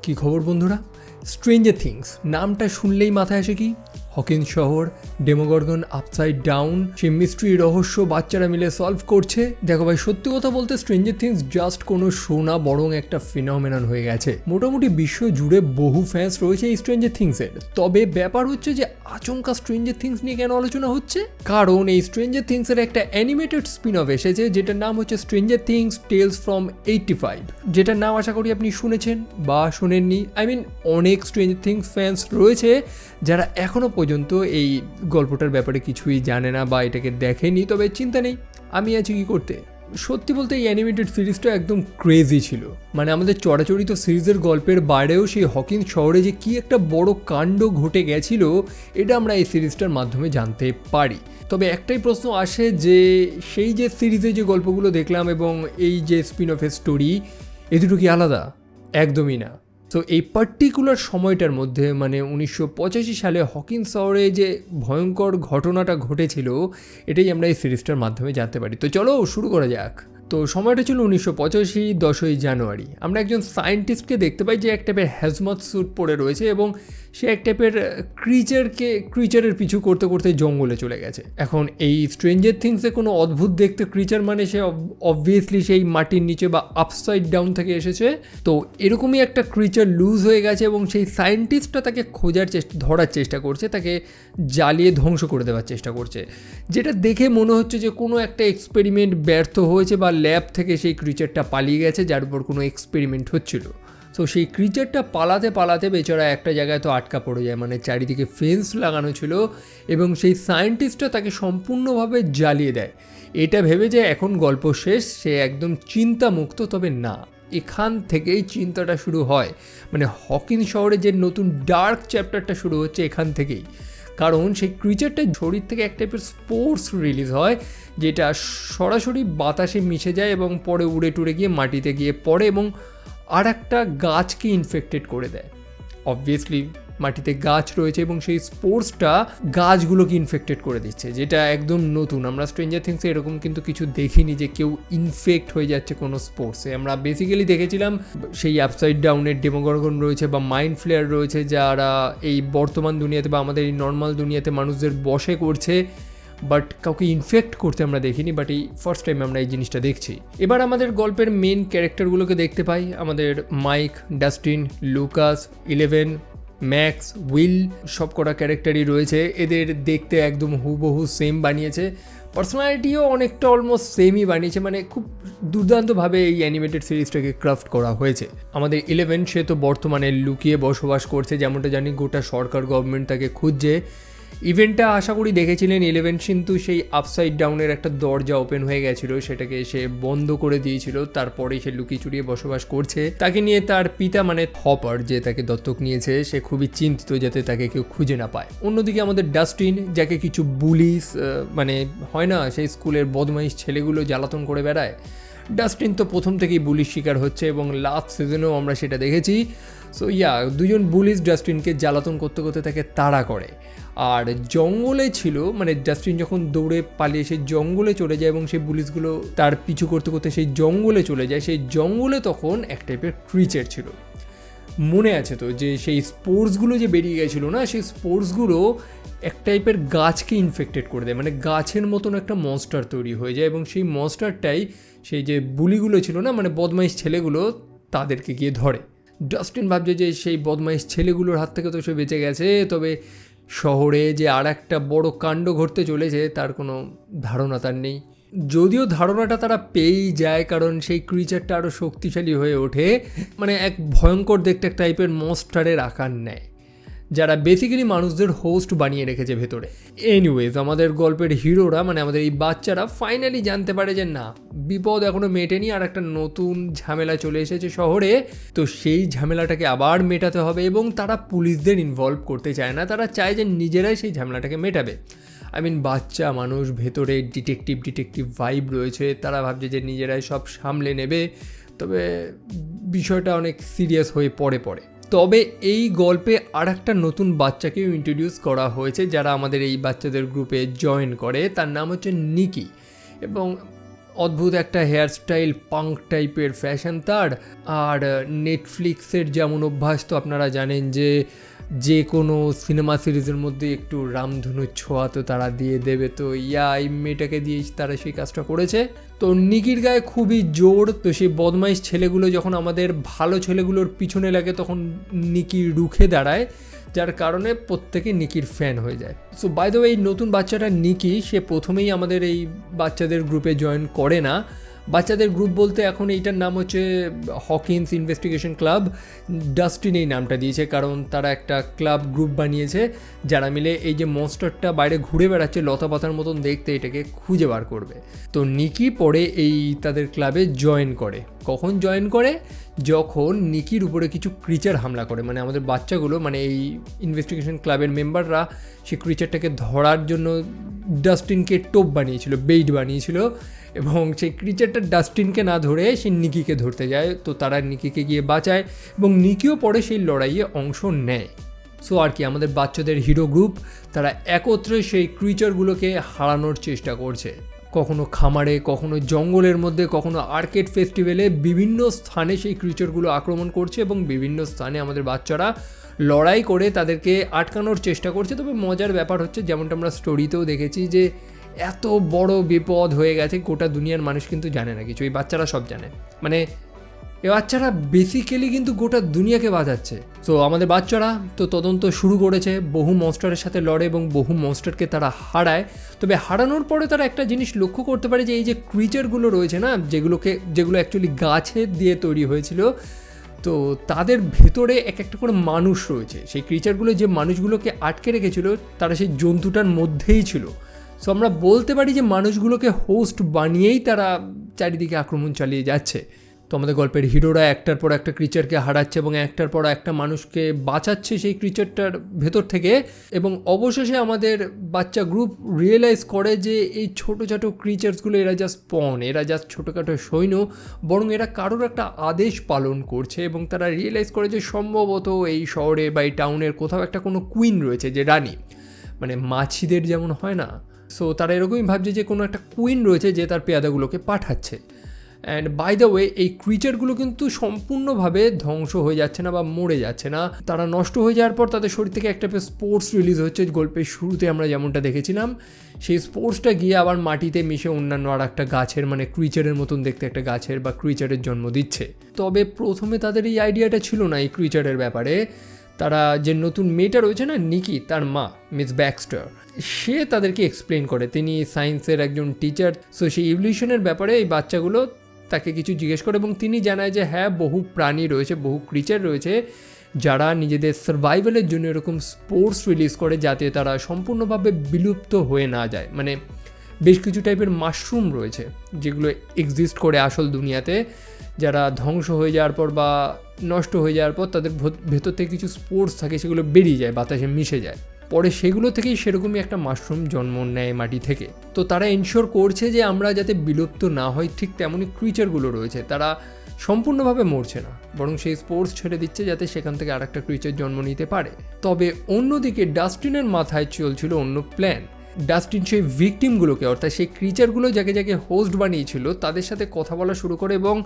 কি খবর বন্ধুরা? স্ট্রেঞ্জার থিংস নামটা শুনলেই মাথায় আসে কি? হকিন্স শহর, ডেমোগর্গন আপসাইড ডাউন, সেই মিস্ট্রি রহস্য বাচ্চারা মিলে সলভ করছে। দেখো ভাই, সত্যি কথা বলতে স্ট্রেঞ্জার থিংস জাস্ট কোনো শো না, বরং একটা ফিনোমেনন হয়ে গেছে। মোটামুটি বিশ্ব জুড়ে বহু ফ্যান্স রয়েছে এই স্ট্রেঞ্জার থিংসের। তবে ব্যাপার হচ্ছে যে আচমকা স্ট্রেঞ্জার থিংস নিয়ে কেন আলোচনা হচ্ছে? কারণ এই স্ট্রেঞ্জার থিংসের একটা অ্যানিমেটেড স্পিন অফ এসেছে, যেটার নাম হচ্ছে স্ট্রেঞ্জার থিংস টেলস ফ্রম 85, যেটার নাম আশা করি আপনি শুনেছেন বা শোনেননি। অনেক স্ট্রেঞ্জার থিংস ফ্যান্স রয়েছে যারা এখনও পর্যন্ত এই গল্পটার ব্যাপারে কিছুই জানে না বা এটাকে দেখেনি। তবে চিন্তা নেই, আমি আছি কি করতে। সত্যি বলতে এই অ্যানিমেটেড সিরিজটা একদম ক্রেজি ছিল। আমাদের চড়াচড়িত সিরিজের গল্পের বাইরেও সেই হকিন্স শহরে যে কি একটা বড় কাণ্ড ঘটে গেছিল, এটা আমরা এই সিরিজটার মাধ্যমে জানতে পারি। তবে একটাই প্রশ্ন আসে যে সেই যে সিরিজে যে গল্পগুলো দেখলাম এবং এই যে স্পিন অফের স্টোরি, এ দুটো কি আলাদা? একদমই না। তো এই পার্টিকুলার সময়টার মধ্যে 1985 সালে হকিন্স শহরে যে ভয়ঙ্কর ঘটনাটা ঘটেছিল, এটাই আমরা এই সিরিজটার মাধ্যমে জানতে পারি। তো চলো শুরু করা যাক। তো সময়টা ছিল 1985, 10ই জানুয়ারি। আমরা একজন সায়েন্টিস্টকে দেখতে পাই যে এক টাইপের হ্যাজমত স্যুট পরে রয়েছে এবং সে এক টাইপের ক্রিচারের পিছু করতে করতে জঙ্গলে চলে গেছে। এখন এই স্ট্রেঞ্জার থিংসে কোনো অদ্ভুত দেখতে ক্রিচার সে অবভিয়াসলি সেই মাটির নিচে বা আপসাইড ডাউন থেকে এসেছে। তো এরকমই একটা ক্রিচার লুজ হয়ে গেছে এবং সেই সায়েন্টিস্টটা তাকে ধরার চেষ্টা করছে, তাকে জ্বালিয়ে ধ্বংস করে দেওয়ার চেষ্টা করছে। যেটা দেখে মনে হচ্ছে যে কোনো একটা এক্সপেরিমেন্ট ব্যর্থ হয়েছে বা ল্যাব থেকে সেই ক্রিচারটা পালিয়ে গেছে, যার উপর কোনো এক্সপেরিমেন্ট হচ্ছিল। তো সেই ক্রিচারটা পালাতে পালাতে বেচারা একটা জায়গায় তো আটকা পড়ে যায়, চারিদিকে ফেন্স লাগানো ছিল এবং সেই সায়েন্টিস্টটা তাকে সম্পূর্ণভাবে জ্বালিয়ে দেয়। এটা ভেবে যে এখন গল্প শেষ, সে একদম চিন্তামুক্ত। তবে না, এখান থেকেই চিন্তাটা শুরু হয়। হকিন্স শহরে যে নতুন ডার্ক চ্যাপ্টারটা শুরু হচ্ছে এখান থেকেই। কারণ সেই ক্রিচারটার শরীর থেকে এক টাইপের স্পোর্স রিলিজ হয়, যেটা সরাসরি বাতাসে মিশে যায় এবং পরে উড়ে টুড়ে গিয়ে মাটিতে গিয়ে পড়ে এবং আর একটা গাছকে ইনফেক্টেড করে দেয়। অবভিয়াসলি মাটিতে গাছ রয়েছে এবং সেই স্পোর্সটা গাছগুলোকে ইনফেক্টেড করে দিচ্ছে, যেটা একদম নতুন। আমরা স্ট্রেঞ্জার থিংসে এরকম কিন্তু কিছু দেখিনি যে কেউ ইনফেক্ট হয়ে যাচ্ছে কোনো স্পোর্টসে। আমরা বেসিক্যালি দেখেছিলাম সেই আপসাইড ডাউনের ডেমোগর্গন রয়েছে বা মাইন্ড ফ্লেয়ার রয়েছে, যারা এই বর্তমান দুনিয়াতে বা আমাদের এই নর্মাল দুনিয়াতে মানুষদের বশে করছে, বাট কাউকে ইনফেক্ট করতে আমরা দেখিনি। বাট এই ফার্স্ট টাইম আমরা এই জিনিসটা দেখছি। এবার আমাদের গল্পের মেন ক্যারেক্টারগুলোকে দেখতে পাই। আমাদের Mike, Dustin, Lucas, 11, Max, Will, সব কটা ক্যারেক্টারই রয়েছে। এদের দেখতে একদম হুবহু সেম বানিয়েছে। পার্সোনালিটিও অনেকটা অলমোস্ট সেমই বানিয়েছে। খুব দুর্দান্তভাবে এই অ্যানিমেটেড সিরিজটাকে ক্রাফট করা হয়েছে। আমাদের 11, সে তো বর্তমানে লুকিয়ে বসবাস করছে, যেমনটা জানি গোটা সরকার গভর্নমেন্ট তাকে খুঁজছে। ইভেন্টটা আশা করি দেখেছিলেন। 11 কিন্তু সেই আপসাইড ডাউনের একটা দরজা ওপেন হয়ে গেছিলো, সেটাকে সে বন্ধ করে দিয়েছিল। তারপরে সে লুকিয়ে চুরিয়ে বসবাস করছে। তাকে নিয়ে তার পিতা হপার, যে তাকে দত্তক নিয়েছে, সে খুবই চিন্তিত যাতে তাকে কেউ খুঁজে না পায়। অন্যদিকে আমাদের ডাস্টিন, যাকে কিছু বুলিস হয় না, সেই স্কুলের বদমাইশ ছেলেগুলো জ্বালাতন করে বেড়ায়। ডাস্টিন তো প্রথম থেকেই বুলির শিকার হচ্ছে এবং লাস্ট সিজনেও আমরা সেটা দেখেছি। সো দুজন বুলিস ডাস্টিনকে জ্বালাতন করতে করতে তাকে তাড়া করে। আর জঙ্গলে ছিল, ডাস্টিন যখন দৌড়ে পালিয়ে সেই জঙ্গলে চলে যায় এবং সেই পুলিশগুলো তার পিছু করতে করতে সেই জঙ্গলে চলে যায়। সেই জঙ্গলে তখন এক টাইপের ক্রিচার ছিল। মনে আছে তো যে সেই স্পোর্টসগুলো যে বেরিয়ে গেছিলো না, সেই স্পোর্টসগুলো এক টাইপের গাছকে ইনফেক্টেড করে দেয়। গাছের মতন একটা মনস্টার তৈরি হয়ে যায় এবং সেই মনস্টারটাই সেই যে বুলিগুলো ছিল না, বদমাইশ ছেলেগুলো, তাদেরকে গিয়ে ধরে। ডাস্টিন ভাবছে যে সেই বদমাইশ ছেলেগুলোর হাত থেকে তো সে বেঁচে গেছে, তবে শহরে যে আর একটা বড় কাণ্ড ঘটতে চলেছে তার কোনো ধারণা তার নেই। যদিও ধারণাটা তারা পেয়েই যায়, কারণ সেই ক্রিচারটা আরও শক্তিশালী হয়ে ওঠে। এক ভয়ঙ্কর দেখতে এক টাইপের মনস্টারের আকার নেয়, যারা বেসিক্যালি মানুষদের হোস্ট বানিয়ে রেখেছে ভেতরে। এনিওয়েজ, আমাদের গল্পের হিরোরা আমাদের এই বাচ্চারা ফাইনালি জানতে পারে যে না, বিপদ এখনও মেটেনি, আর একটা নতুন ঝামেলা চলে এসেছে শহরে। তো সেই ঝামেলাটাকে আবার মেটাতে হবে এবং তারা পুলিশদের ইনভলভ করতে চায় না। তারা চায় যে নিজেরাই সেই ঝামেলাটাকে মেটাবে। বাচ্চা মানুষ, ভেতরে ডিটেকটিভ ভাইব রয়েছে। তারা ভাবছে যে নিজেরাই সব সামলে নেবে। তবে বিষয়টা অনেক সিরিয়াস হয়ে পড়ে। তবে এই গল্পে আর একটা নতুন বাচ্চাকেও ইন্ট্রোডিউস করা হয়েছে, যারা আমাদের এই বাচ্চাদের গ্রুপে জয়েন করে। তার নাম হচ্ছে নিকি এবং অদ্ভুত একটা হেয়ারস্টাইল, পাঙ্ক টাইপের ফ্যাশন তার। আর নেটফ্লিক্সের যেমন অভ্যাস তো আপনারা জানেন যে কোনো সিনেমা সিরিজের মধ্যে একটু রামধনুর ছোঁয়া তো তারা দিয়ে দেবে, তো এই মেয়েটাকে দিয়েই তারা সেই কাজটা করেছে। তো নিকির গায়ে খুবই জোর, তো সেই বদমাইশ ছেলেগুলো যখন আমাদের ভালো ছেলেগুলোর পিছনে লাগে তখন নিকি রুখে দাঁড়ায়, যার কারণে প্রত্যেকে নিকির ফ্যান হয়ে যায়। সো বাই দ্য ওয়ে, এই নতুন বাচ্চাটা নিকি, সে প্রথমেই আমাদের এই বাচ্চাদের গ্রুপে জয়েন করে না। বাচ্চাদের গ্রুপ বলতে এখন এইটার নাম হচ্ছে হকিন্স ইনভেস্টিগেশন ক্লাব। ডাস্টিন এই নামটা দিয়েছে কারণ তারা একটা ক্লাব গ্রুপ বানিয়েছে যারা মিলে এই যে মনস্টারটা বাইরে ঘুরে বেড়াচ্ছে লতা পাতার মতন দেখতে, এটাকে খুঁজে বার করবে। তো নিকি পরে এই তাদের ক্লাবে জয়েন করে। কখন জয়েন করে? যখন নিকির উপরে কিছু ক্রিচার হামলা করে, মানে আমাদের বাচ্চাগুলো, মানে এই ইনভেস্টিগেশন ক্লাবের মেম্বাররা সেই ক্রিচারটাকে ধরার জন্য ডাস্টিনকে টোপ বানিয়েছিল, বেইট বানিয়েছিল, এবং সেই ক্রিচারটা ডাস্টিনকে না ধরে সে নিকিকে ধরতে যায়। তো তারা নিকিকে গিয়ে বাঁচায় এবং নিকিও পরে সেই লড়াইয়ে অংশ নেয়। সো আর কি, আমাদের বাচ্চাদের হিরো গ্রুপ তারা একত্রে সেই ক্রিচারগুলোকে হারানোর চেষ্টা করছে। কখনো খামারে, কখনো জঙ্গলের মধ্যে, কখনো আর্কেড ফেস্টিভ্যালে, বিভিন্ন স্থানে সেই ক্রিচারগুলো আক্রমণ করছে এবং বিভিন্ন স্থানে আমাদের বাচ্চারা লড়াই করে তাদেরকে আটকানোর চেষ্টা করছে। তবে মজার ব্যাপার হচ্ছে, যেমনটা আমরা স্টোরিতেও দেখেছি, যে এত বড় বিপদ হয়ে গেছে, গোটা দুনিয়ার মানুষ কিন্তু জানে না কিছু, এই বাচ্চারা সব জানে। মানে এ বাচ্চারা বেসিক্যালি কিন্তু গোটা দুনিয়াকে বাঁচাচ্ছে। সো আমাদের বাচ্চারা তো তদন্ত শুরু করেছে, বহু মনস্টারের সাথে লড়ে এবং বহু মনস্টারকে তারা হারায়। তবে হারানোর পরে তারা একটা জিনিস লক্ষ্য করতে পারে যে এই যে ক্রিচারগুলো রয়েছে না, যেগুলো অ্যাকচুয়ালি গাছের দিয়ে তৈরি হয়েছিল, তো তাদের ভেতরে এক একটা করে মানুষ রয়েছে। সেই ক্রিচারগুলো যে মানুষগুলোকে আটকে রেখেছিল তারা সেই জন্তুটার মধ্যেই ছিল। সো আমরা বলতে পারি যে মানুষগুলোকে হোস্ট বানিয়েই তারা চারিদিকে আক্রমণ চালিয়ে যাচ্ছে। তো আমাদের গল্পের হিরোরা একটার পর একটা ক্রিচারকে হারাচ্ছে এবং একটার পর একটা মানুষকে বাঁচাচ্ছে সেই ক্রিচারটার ভেতর থেকে। এবং অবশেষে আমাদের বাচ্চা গ্রুপ রিয়েলাইজ করে যে এই ছোটো ছোটো ক্রিচার্সগুলো এরা জাস্ট এরা জাস্ট ছোটোখাটো সৈন্য, বরং এরা কারোর একটা আদেশ পালন করছে। এবং তারা রিয়েলাইজ করে যে সম্ভবত এই শহরে বা এই টাউনের কোথাও একটা কোনো কুইন রয়েছে, যে রানী, মানে মাছিদের যেমন হয় না, সো তারা এরকমই ভাবছে যে কোনো একটা কুইন রয়েছে যে তার পেয়াদাগুলোকে পাঠাচ্ছে। অ্যান্ড বাই দ্য ওয়ে, এই ক্রিচারগুলো কিন্তু সম্পূর্ণভাবে ধ্বংস হয়ে যাচ্ছে না বা মরে যাচ্ছে না। তারা নষ্ট হয়ে যাওয়ার পর তাদের শরীর থেকে একটা স্পোর্টস রিলিজ হচ্ছে, গল্পের শুরুতে আমরা যেমনটা দেখেছিলাম। সেই স্পোর্টসটা গিয়ে আবার মাটিতে মিশে অন্যান্য আর একটা গাছের, মানে ক্রিচারের মতন দেখতে একটা গাছের বা ক্রিচারের জন্ম দিচ্ছে। তবে প্রথমে তাদের এই আইডিয়াটা ছিল না এই ক্রিচারের ব্যাপারে। তারা যে নতুন মেয়েটা রয়েছে না, নিকি, তার মা মিস ব্যাক্সটার, সে তাদেরকে এক্সপ্লেন করে। তিনি সায়েন্সের একজন টিচার। সো সেই ইভলিউশনের ব্যাপারে এই বাচ্চাগুলো তাকে কিছু জিজ্ঞেস করে এবং তিনি জানায় যে হ্যাঁ, বহু প্রাণী রয়েছে, বহু ক্রিচার রয়েছে যারা নিজেদের সার্ভাইভালের জন্য এরকম স্পোর্টস রিলিজ করে যাতে তারা সম্পূর্ণভাবে বিলুপ্ত হয়ে না যায়। মানে বেশ কিছু টাইপের মাশরুম রয়েছে যেগুলো এক্সিস্ট করে আসল দুনিয়াতে, যারা ধ্বংস হয়ে যাওয়ার পর বা নষ্ট হয়ে যাওয়ার পর তাদের ভেতর থেকে কিছু স্পোর্টস থাকে, সেগুলো বেরিয়ে যায়, বাতাসে মিশে যায়, পরে সেগুলো থেকেই সেরকমই একটা মাশরুম জন্ম নেয় মাটি থেকে। তো তারা এনশিওর করছে যে আমরা যাতে বিলুপ্ত না হই, ঠিক তেমনই ক্রিচারগুলো রয়েছে তারা সম্পূর্ণভাবে মরছে না, বরং সেই স্পোর্টস ছেড়ে দিচ্ছে যাতে সেখান থেকে আরেকটা ক্রিচার জন্ম নিতে পারে। তবে অন্যদিকে ডাস্টিনের মাথায় চলছিল অন্য প্ল্যান। ডাস্টিন সেই ভিকটিমগুলোকে, অর্থাৎ সেই ক্রিচারগুলো যাকে যাকে হোস্ট বানিয়েছিল, তাদের সাথে কথা বলা শুরু করে এবং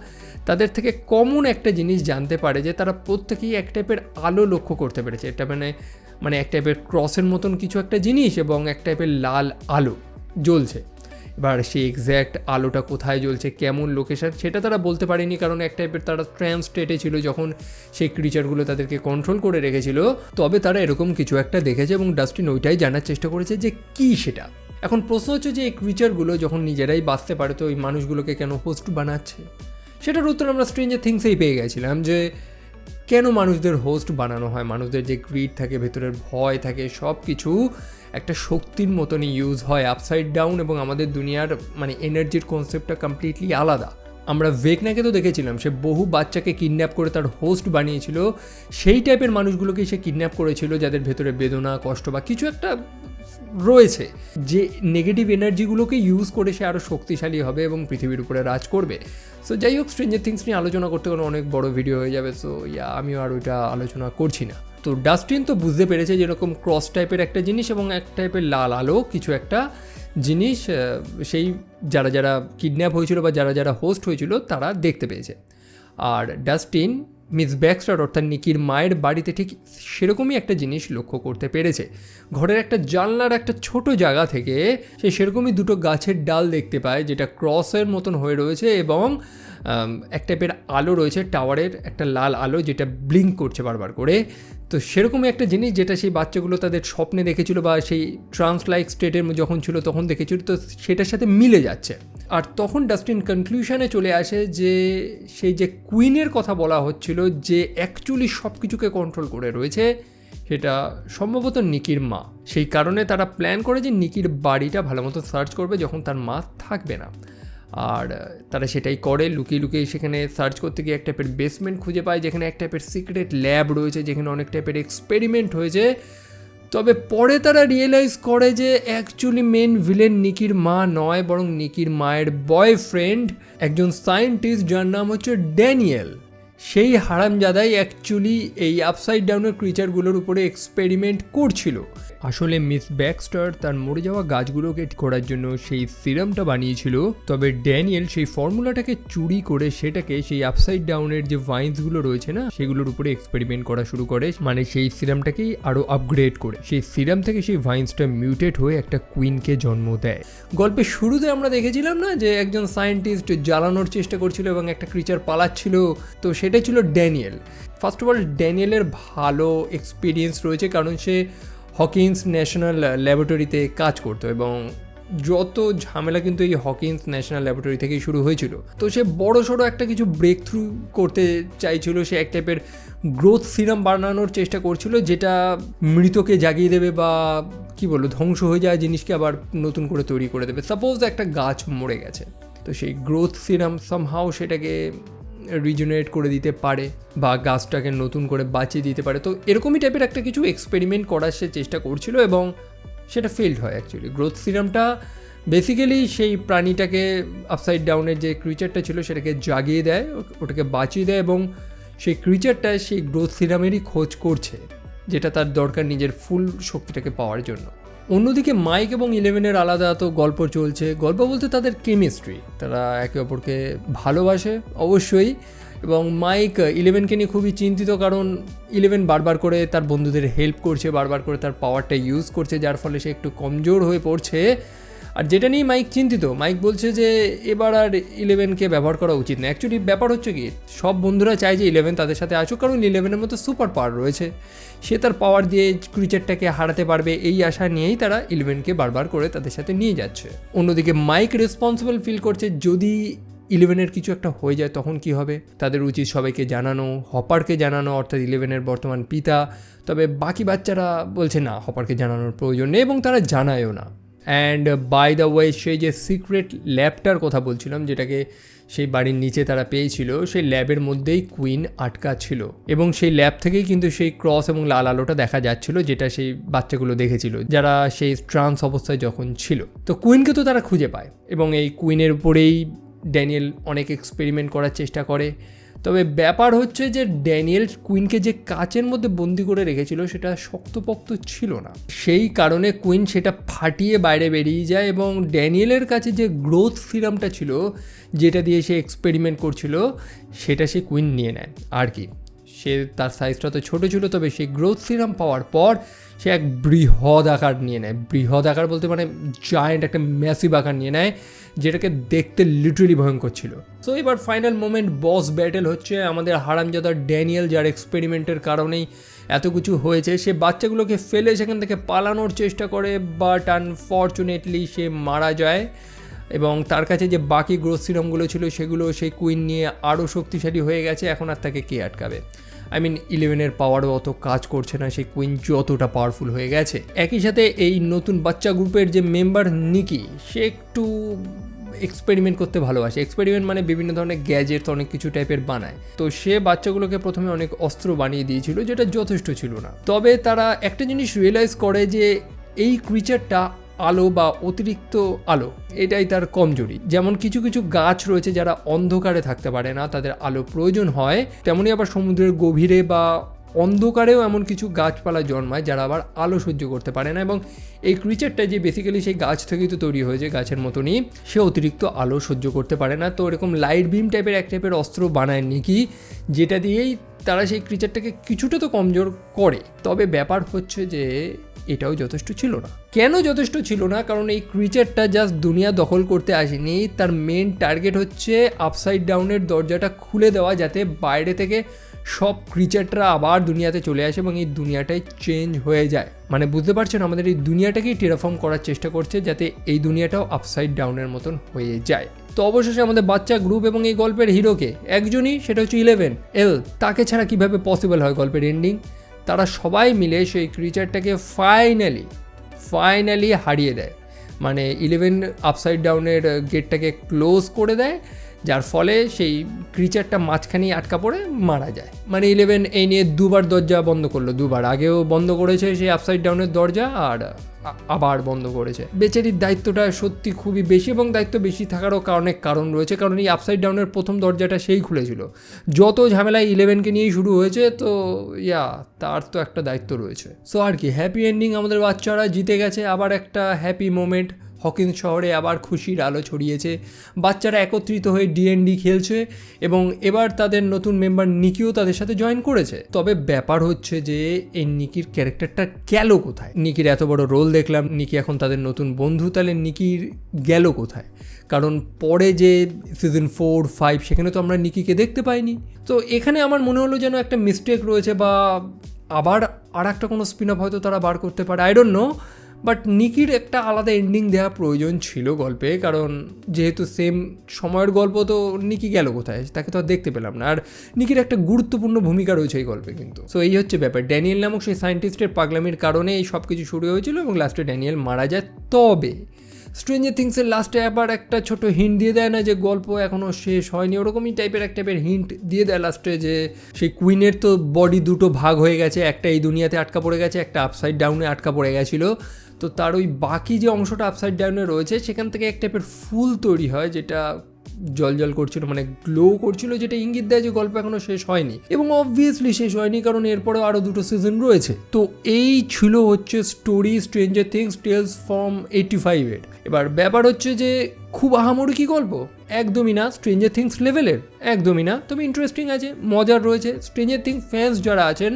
তাদের থেকে কমন একটা জিনিস জানতে পারে যে তারা প্রত্যেকেই এক টাইপের আলো লক্ষ্য করতে পেরেছে। এটা মানে এক টাইপের ক্রসের মতন কিছু একটা জিনিস এবং এক টাইপের লাল আলো জ্বলছে। এবার সেই এক্স্যাক্ট আলোটা কোথায় জ্বলছে, কেমন লোকেশন, সেটা তারা বলতে পারেনি, কারণ এক টাইপের তারা ট্রান্স স্টেটে ছিল যখন সেই ক্রিচারগুলো তাদেরকে কন্ট্রোল করে রেখেছিল। তবে তারা এরকম কিছু একটা দেখেছে এবং ডাস্টিন ওইটাই জানার চেষ্টা করেছে যে কী সেটা। এখন প্রশ্ন হচ্ছে যে এই ক্রিচারগুলো যখন নিজেরাই বাঁচতে পারে, তো ওই মানুষগুলোকে কেন হোস্ট বানাচ্ছে? সেটার উত্তর আমরা স্ট্রেঞ্জার থিংসেই পেয়ে গেছিলাম, যে কেন মানুষদের হোস্ট বানানো হয়। মানুষদের যে গ্রিড থাকে, ভেতরের ভয় থাকে, সব কিছু একটা শক্তির মতনই ইউজ হয় আপসাইড ডাউন। এবং আমাদের দুনিয়ার মানে এনার্জির কনসেপ্টটা কমপ্লিটলি আলাদা। আমরা ভেকনাকে তো দেখেছিলাম, সে বহু বাচ্চাকে কিডন্যাপ করে তার হোস্ট বানিয়েছিল। সেই টাইপের মানুষগুলোকে সে কিডন্যাপ করেছিল যাদের ভেতরে বেদনা, কষ্ট বা কিছু একটা রয়েছে, যে নেগেটিভ এনার্জিগুলোকে ইউজ করে সে আরও শক্তিশালী হবে এবং পৃথিবীর উপরে রাজ করবে। সো যাই হোক, স্ট্রেঞ্জার থিংস নিয়ে আলোচনা করতে গেলে অনেক বড় ভিডিও হয়ে যাবে, সো আমিও আর ওইটা আলোচনা করছি না। তো ডাস্টিন তো বুঝতে পেরেছে যেরকম ক্রস টাইপের একটা জিনিস এবং এক টাইপের লাল আলো কিছু একটা, জিনিস সেই যারা যারা কিডন্যাপ হয়েছিল বা যারা যারা হোস্ট হয়েছিল তারা দেখতে পেয়েছে। আর ডাস্টিন মিস ব্যাক্সটার অর্থাৎ নিকির মায়ের বাড়িতে ঠিক সেরকমই একটা জিনিস লক্ষ্য করতে পেরেছে। ঘরের একটা জানলার একটা ছোট জায়গা থেকে সে সেরকমই দুটো গাছের ডাল দেখতে পায় যেটা ক্রসের মতন হয়ে রয়েছে এবং এক টাইপের আলো রয়েছে, টাওয়ারের একটা লাল আলো যেটা ব্লিঙ্ক করছে বারবার করে। তো সেরকমই একটা জিনিস যেটা সেই বাচ্চাগুলো তাদের স্বপ্নে দেখেছিল বা সেই ট্রান্স লাইক স্টেটের যখন ছিল তখন দেখেছিল, তো সেটার সাথে মিলে যাচ্ছে। আর তখন ডাস্টিন কনক্লুশনে চলে আসে যে সেই যে কুইনের কথা বলা হচ্ছিল যে অ্যাকচুয়ালি সব কিছুকে কন্ট্রোল করে রয়েছে সেটা সম্ভবত নিকির মা। সেই কারণে তারা প্ল্যান করে যে নিকির বাড়িটা ভালো মতো সার্চ করবে যখন তার মা থাকবে না। আর তারা সেটাই করে, লুকিয়ে লুকিয়ে সেখানে সার্চ করতে গিয়ে এক টাইপের বেসমেন্ট খুঁজে পায় যেখানে এক টাইপের সিক্রেট ল্যাব রয়েছে, যেখানে অনেক টাইপের এক্সপেরিমেন্ট হয়েছে। তবে পরে তারা রিয়েলাইজ করে যে অ্যাকচুয়ালি মেন ভিলেন নিকির মা নয়, বরং নিকির মায়ের বয়ফ্রেন্ড একজন সায়েন্টিস্ট যার নাম হচ্ছে ড্যানিয়েল। সেই হারামজাদাই অ্যাকচুয়ালি এই আপসাইড ডাউনের ক্রিচারগুলোর উপরে এক্সপেরিমেন্ট করছিল। আসলে মিস ব্যাক্সটার তার মরে যাওয়া গাছগুলোকে করার জন্য সেই সিরামটা বানিয়েছিল, তবে ড্যানিয়েল সেই ফর্মুলাটাকে চুরি করে সেটাকে সেই আপসাইড ডাউনের যে ভাইন্সগুলো রয়েছে না সেগুলোর উপরে এক্সপেরিমেন্ট করা শুরু করে, মানে সেই সিরামটাকেই আরও আপগ্রেড করে। সেই সিরাম থেকে সেই ভাইন্সটা মিউটেট হয়ে একটা কুইনকে জন্ম দেয়। গল্পের শুরুতে আমরা দেখেছিলাম না যে একজন সায়েন্টিস্ট জ্বালানোর চেষ্টা করছিল এবং একটা ক্রিচার পালাচ্ছিল, তো সেটাই ছিল ড্যানিয়েল। ফার্স্ট অফ অল ড্যানিয়েলের ভালো এক্সপিরিয়েন্স রয়েছে কারণ সে হকিন্স ন্যাশনাল ল্যাবরেটরিতে কাজ করতো এবং যত ঝামেলা কিন্তু এই হকিন্স ন্যাশনাল ল্যাবরেটরি থেকেই শুরু হয়েছিল। তো সে বড় সড়ো একটা কিছু ব্রেক থ্রু করতে চাইছিল, সে এক টাইপের গ্রোথ সিরাম বানানোর চেষ্টা করছিল যেটা মৃতকে জাগিয়ে দেবে বা কি বলবো ধ্বংস হয়ে যায় জিনিসকে আবার নতুন করে তৈরি করে দেবে। সাপোজ একটা গাছ মরে গেছে, তো সেই গ্রোথ সিরাম সামহাও সেটাকে রিজেনারেট করে দিতে পারে বা গাছটাকে নতুন করে বাঁচিয়ে দিতে পারে। তো এরকমই টাইপের একটা কিছু এক্সপেরিমেন্ট করার সে চেষ্টা করছিল এবং সেটা ফেল্ড হয়। অ্যাকচুয়ালি গ্রোথ সিরামটা বেসিক্যালি সেই প্রাণীটাকে আপসাইড ডাউনের যে ক্রিচারটা ছিল সেটাকে জাগিয়ে দেয়, ওটাকে বাঁচিয়ে দেয় এবং সেই ক্রিচারটা সেই গ্রোথ সিরামেরই খোঁজ করছে যেটা তার দরকার নিজের ফুল শক্তিটাকে পাওয়ার জন্য। অন্যদিকে মাইক এবং ইলেভেনের আলাদা তো গল্প চলছে। গল্প বলতে তাদের কেমিস্ট্রি, তারা একে অপরকে ভালোবাসে অবশ্যই, এবং মাইক ইলেভেনকে নিয়ে খুবই চিন্তিত কারণ ইলেভেন বারবার করে তার বন্ধুদের হেল্প করছে, বারবার করে তার পাওয়ারটা ইউজ করছে, যার ফলে সে একটু কমজোর হয়ে পড়ছে। আর যেটা নিয়ে মাইক চিন্তিত, মাইক বলছে যে এবার আর ইলেভেনকে ব্যবহার করা উচিত না। অ্যাকচুয়ালি ব্যাপার হচ্ছে কি, সব বন্ধুরা চায় যে ইলেভেন তাদের সাথে আসুক কারণ ইলেভেনের মতো সুপার পাওয়ার রয়েছে, সে তার পাওয়ার দিয়ে ক্রিচারটাকে হারাতে পারবে, এই আশা নিয়েই তারা ইলেভেনকে বারবার করে তাদের সাথে নিয়ে যাচ্ছে। অন্যদিকে মাইক রেসপন্সিবল ফিল করছে যদি ইলেভেনের কিছু একটা হয়ে যায় তখন কি হবে। তাদের উচিত সবাইকে জানানো, হপারকে জানানো অর্থাৎ ইলেভেনের বর্তমান পিতা। তবে বাকি বাচ্চারা বলছে না, হপারকে জানানোর প্রয়োজন নেই এবং তারা জানায়ও না। অ্যান্ড বাই দ্য ওয়ে সেই যে সিক্রেট ল্যাবটার কথা বলছিলাম যেটাকে সেই বাড়ির নিচে তারা পেয়েছিল, সেই ল্যাবের মধ্যেই কুইন আটকা ছিল এবং সেই ল্যাব থেকেই কিন্তু সেই ক্রস এবং লাল আলোটা দেখা যাচ্ছিল যেটা সেই বাচ্চাগুলো দেখেছিল যারা সেই ট্রান্স অবস্থায় যখন ছিল। তো কুইনকে তো তারা খুঁজে পায় এবং এই কুইনের উপরেই ড্যানিয়েল অনেক এক্সপেরিমেন্ট করার চেষ্টা করে। তবে ব্যাপার হচ্ছে যে ড্যানিয়েল কুইনকে যে কাচের মধ্যে বন্দি করে রেখেছিল সেটা শক্তপোক্ত ছিল না, সেই কারণে কুইন সেটা ফাটিয়ে বাইরে বেরিয়ে যায় এবং ড্যানিয়েলের কাছে যে গ্রোথ সিরামটা ছিল যেটা দিয়ে সে এক্সপেরিমেন্ট করছিল সেটা সে কুইন নিয়ে নেয়। আর কি, সে তার সাইজটা তো ছোটো ছিল, তবে সেই গ্রোথ সিরাম পাওয়ার পর সে এক বৃহৎ আকার নিয়ে নেয়। বৃহৎ আকার বলতে মানে জায়েন্ট একটা ম্যাসিভ আকার নিয়ে নেয় যেটাকে দেখতে লিটারেলি ভয়ঙ্কর ছিল। সো এবার ফাইনাল মোমেন্ট বস ব্যাটেল হচ্ছে। আমাদের হারামজাদা ড্যানিয়েল যার এক্সপেরিমেন্টের কারণেই এত কিছু হয়েছে, সে বাচ্চাগুলোকে ফেলে সেখান থেকে পালানোর চেষ্টা করে, বাট আনফর্চুনেটলি সে মারা যায় এবং তার কাছে যে বাকি গ্রোথ সিরামগুলো ছিল সেগুলো সেই কুইন নিয়ে আরও শক্তিশালী হয়ে গেছে। এখন আর তাকে কে আটকাবে? আই মিন ইলেভেনের পাওয়ারও অত কাজ করছে না, সেই কুইন যতটা পাওয়ারফুল হয়ে গেছে। একই সাথে এই নতুন বাচ্চা গ্রুপের যে মেম্বার নিকি, সে একটু এক্সপেরিমেন্ট করতে ভালোবাসে। এক্সপেরিমেন্ট মানে বিভিন্ন ধরনের গ্যাজেটস অনেক কিছু টাইপের বানায়। তো সে বাচ্চাগুলোকে প্রথমে অনেক অস্ত্র বানিয়ে দিয়েছিল যেটা যথেষ্ট ছিল না। তবে তারা একটা জিনিস রিয়েলাইজ করে যে এই ক্রিচারটা আলো বা অতিরিক্ত আলো এটাই তার কমজোরি। যেমন কিছু কিছু গাছ রয়েছে যারা অন্ধকারে থাকতে পারে না, তাদের আলো প্রয়োজন হয়, তেমনি আবার সমুদ্রের গভীরে বা অন্ধকারেও এমন কিছু গাছপালা জন্মায় যারা আবার আলো সহ্য করতে পারে না, এবং এই ক্রিচারটা যে বেসিক্যালি সেই গাছ থেকেই তো তৈরি হয়েছে, গাছের মতনই, সে অতিরিক্ত আলো সহ্য করতে পারে না। তো এরকম লাইট বিম টাইপের এক টাইপের অস্ত্র বানায় নিকি, যেটা দিয়েই তারা সেই ক্রিচারটাকে কিছুটা তো কমজোর করে। তবে ব্যাপার হচ্ছে যে এটাও যথেষ্ট ছিল না। কেন যথেষ্ট ছিল না? কারণ এই ক্রিচারটা জাস্ট দুনিয়া দখল করতে আসেনি, তার মেন টার্গেট হচ্ছে আপসাইড ডাউনের দরজাটা খুলে দেওয়া, যাতে বাইরে থেকে সব ক্রিচারটা আবার দুনিয়াতে চলে আসে এবং এই দুনিয়াটাই চেঞ্জ হয়ে যায়। মানে বুঝতে পারছেন, আমাদের এই দুনিয়াটাকেই টেরাফর্ম করার চেষ্টা করছে যাতে এই দুনিয়াটাও আপসাইড ডাউনের মতন হয়ে যায়। তো অবশেষে আমাদের বাচ্চা গ্রুপ এবং এই গল্পের হিরোকে একজনই, সেটা হচ্ছে 11 তাকে ছাড়া কিভাবে পসিবল হয় গল্পের এন্ডিং? তারা সবাই মিলে সেই ক্রিচারটাকে ফাইনালি হারিয়ে দেয়। মানে 11 আপসাইড ডাউনের গেটটাকে ক্লোজ করে দেয়, যার ফলে সেই ক্রিচারটা মাঝখানেই আটকা পড়ে মারা যায়। মানে 11 এই নিয়ে দুবার দরজা বন্ধ করলো, দুবার আগেও বন্ধ করেছে সেই আপসাইড ডাউনের দরজা, আর আবার বন্ধ করেছে। বেচারির দায়িত্বটা সত্যি খুবই বেশি, এবং দায়িত্ব বেশি থাকারও অনেক কারণ রয়েছে। কারণ এই আপসাইড ডাউনের প্রথম দরজাটা সেই খুলেছিল, যত ঝামেলায় 11কে নিয়েই শুরু হয়েছে, তো তার তো একটা দায়িত্ব রয়েছে। সো আর কি, হ্যাপি এন্ডিং, আমাদের বাচ্চারা জিতে গেছে। আবার একটা হ্যাপি মোমেন্ট, হকিন্স শহরে আবার খুশির আলো ছড়িয়েছে, বাচ্চারা একত্রিত হয়ে D&D খেলছে, এবং এবার তাদের নতুন মেম্বার নিকিও তাদের সাথে জয়েন করেছে। তবে ব্যাপার হচ্ছে যে এই নিকির ক্যারেক্টারটা গেল কোথায়? নিকির এত বড় রোল দেখলাম, নিকি এখন তাদের নতুন বন্ধু, তাহলে নিকির গেল কোথায়? কারণ পরে যে সিজন 4, 5 সেখানে তো আমরা নিকিকে দেখতে পাইনি। তো এখানে আমার মনে হলো যেন একটা মিস্টেক রয়েছে, বা আবার আর একটা কোনো স্পিন অফ হয়তো তারা বার করতে পারে, আই ডোন্ট নো। বাট নিকির একটা আলাদা এন্ডিং দেওয়া প্রয়োজন ছিল গল্পে, কারণ যেহেতু সেম সময়ের গল্প, তো নিকি গেল কোথায়? তাকে তো আর দেখতে পেলাম না। আর নিকির একটা গুরুত্বপূর্ণ ভূমিকা রয়েছে এই গল্পে কিন্তু। সো এই হচ্ছে ব্যাপার, ড্যানিয়েল নামক সেই সায়েন্টিস্টের পাগলামির কারণে এই সব কিছু শুরু হয়েছিল, এবং লাস্টে ড্যানিয়েল মারা যায়। তবে স্ট্রেঞ্জার থিংসের লাস্টে আবার একটা ছোট হিন্ট দিয়ে দেয় না যে গল্প এখনও শেষ হয়নি? ওরকমই টাইপের এক টাইপের হিন্ট দিয়ে দেয় লাস্টে, যে সেই কুইনের তো বডি দুটো ভাগ হয়ে গেছে, একটা এই দুনিয়াতে আটকা পড়ে গেছে, একটা আপসাইড ডাউনে আটকা পড়ে গেছিলো। তো তার ওই বাকি যে অংশটা আপসাইড ডাউনে রয়েছে, সেখান থেকে এক টাইপের ফুল তৈরি হয়, যেটা জল করছিল, মানে গ্লো করছিল, যেটা ইঙ্গিত দেয় যে গল্প এখনও শেষ হয়নি। এবং অবভিয়াসলি শেষ হয়নি, কারণ এরপরেও আরও 2টো সিজন রয়েছে। তো এই ছিল হচ্ছে story Stranger Things tales from 85-এর। এবার ব্যাপার হচ্ছে যে খুব আহামরি কি গল্প? একদমই না স্ট্রেঞ্জার থিংস লেভেলের, একদমই না। তবে ইন্টারেস্টিং আছে, মজার রয়েছে। স্ট্রেঞ্জার থিংস ফ্যান্স যারা আছেন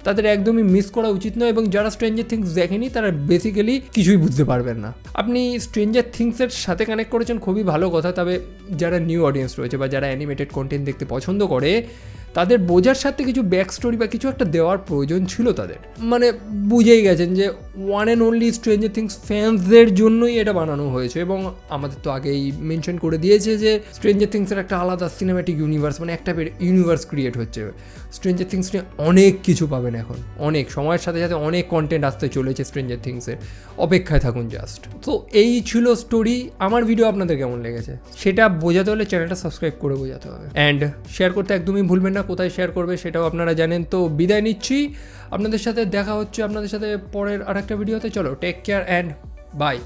তাদের একদমই মিস করা উচিত নয়, এবং যারা স্ট্রেঞ্জার থিংস দেখেনি তারা বেসিক্যালি কিছুই বুঝতে পারবেন না। আপনি স্ট্রেঞ্জার থিংসের সাথে কানেক্ট করেছেন, খুবই ভালো কথা। তবে যারা নিউ অডিয়েন্স রয়েছে বা যারা অ্যানিমেটেড কন্টেন্ট দেখতে পছন্দ করে, তাদের বোঝার সাথে কিছু ব্যাক স্টোরি বা কিছু একটা দেওয়ার প্রয়োজন ছিল তাদের। মানে বুঝেই গেছেন যে one and only Stranger Things ফ্যান্সদের জন্যই এটা বানানো হয়েছে, এবং আমাদের তো আগেই মেনশন করে দিয়েছে যে স্ট্রেঞ্জার থিংসের একটা আলাদা সিনেম্যাটিক ইউনিভার্স, মানে একটা ইউনিভার্স ক্রিয়েট হচ্ছে। স্ট্রেঞ্জার থিংস নিয়ে অনেক কিছু পাবেন এখন, অনেক সময়ের সাথে সাথে অনেক কন্টেন্ট আসতে চলেছে স্ট্রেঞ্জার থিংসের, অপেক্ষায় থাকুন জাস্ট। তো এই ছিল স্টোরি। আমার ভিডিও আপনাদের কেমন লেগেছে সেটা বোঝাতে হলে চ্যানেলটা সাবস্ক্রাইব করে বোঝাতে হবে, অ্যান্ড শেয়ার করতে একদমই ভুলবেন না। কোথায় শেয়ার করবে সেটাও আপনারা জানেন। তো বিদায় নিচ্ছি, আপনাদের সাথে দেখা হচ্ছে আপনাদের সাথে পরের আরেকটা ভিডিওতে। চলো, টেক কেয়ার অ্যান্ড বাই।